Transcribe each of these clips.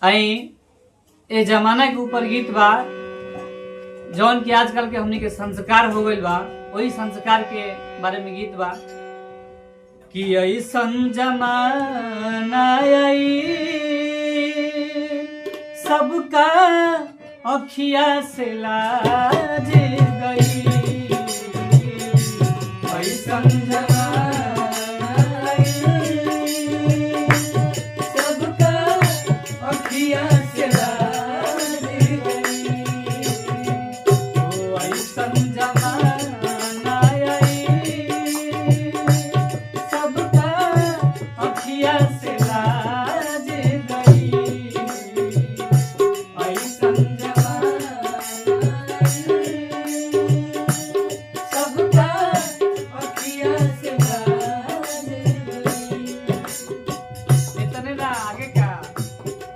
आई ए जमाना के ऊपर गीत बा जौन की आजकल के हमनी के संस्कार हो गइल बा, वही संस्कार के बारे में गीत बा कि ऐसन जमाना आई सबका अखिया से लाज गई। ऐसन जमाना आई सबका अखिया से लाज गई। ओ ऐसन जमाना आई सबका अखिया से लाज गई। ऐसन जमाना आई सबका अखिया से लाज गई। इतने ना आगे का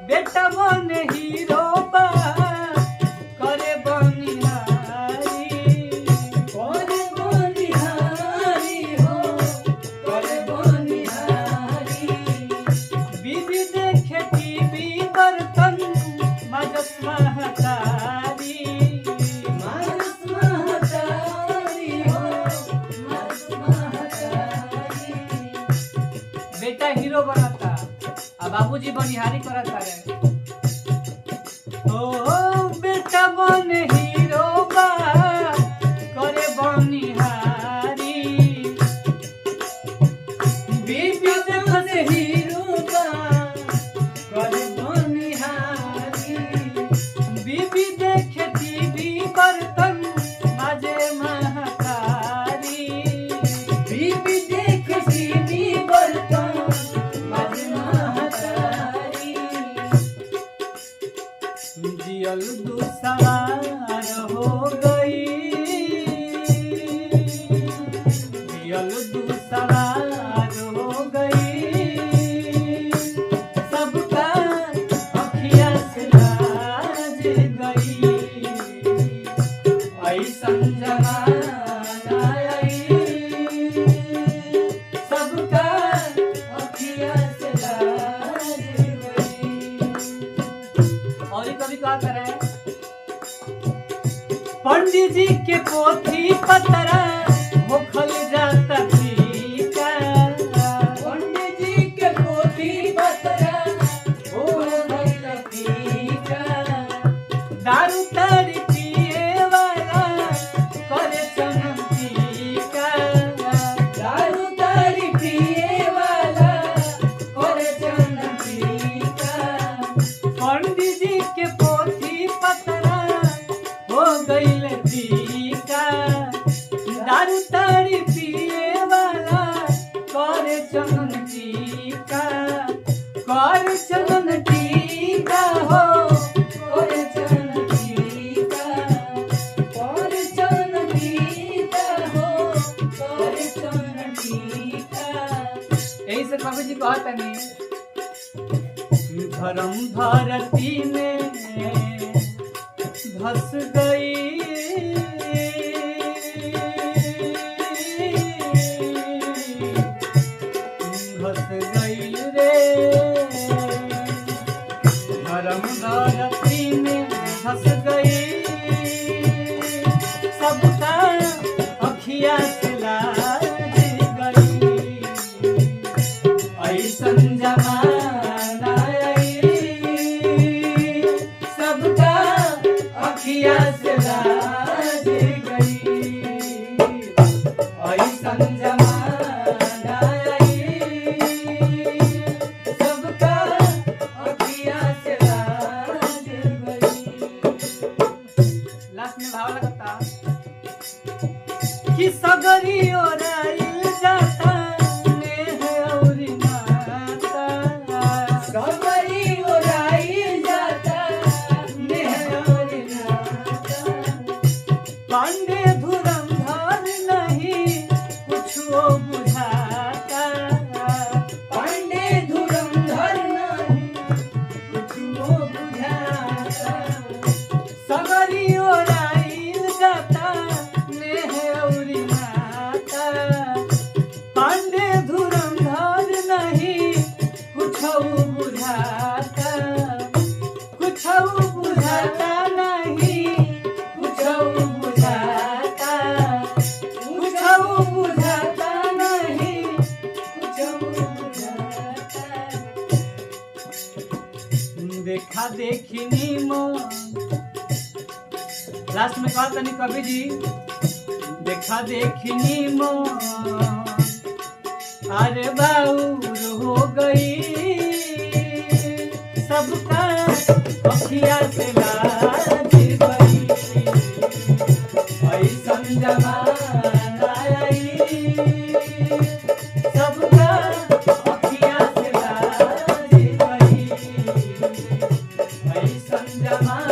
बेटा बने हीरो बा करे बनिहारी, करे बनिहारी हो करे बनिहारी। बीबी देखे टीवी बर्तन माजस महतारी, माजस महतारी हो माजस महतारी। बेटा हीरो बनता आ बाबूजी बनिहारी करता रे। ओ बेटा बने हीरो बा करे बनिहारी, बीबी देखते हीरो बा करे बनिहारी। बीबी देखे टीवी बर्तन माजे महतारी, बीबी देखे टीवी बर्तन माजे महतारी। जियल दुसवार हो गई, जियल दुसवार हो गई। सबका अखिया से लाज गई। ऐसन जमाना आई सबका अखिया से लाज गई। और ये कभी कहा करे पंडित जी के पोथी पतरा होखल जाता फीका। पंडित जी के पोथी पतरा होखल जाता फीका। दारू तारी पिए वाला करे चमन टीका, दारू तारी पिए वाला करे चमन टीका। पंडित जी के पोथी पतरा हो गइल टीका, दारू तारी पिए वाला करे चमन टीका, करे चमन टीका हो करे चमन टीका, करे चमन टीका हो करे चमन टीका। यही से कवि जी कहता नहीं धर्म धरती में धस गई, धस गई रे। धर्म धरती में धस गई सबका अखिया से लाज गई। ऐसन जमाना सबका अखिया से लाज गई। ऐसन जमाना आई सबका अखिया से लाज गई। देखा देखी नीमन। लास्ट में कहा तनी कवि जी, देखा देखी नीमन अरे बाउर हो गई, सबका अखिया से लाज गई, ऐसन जमाना आई, सबका अखिया से लाज गई, ऐसन जमाना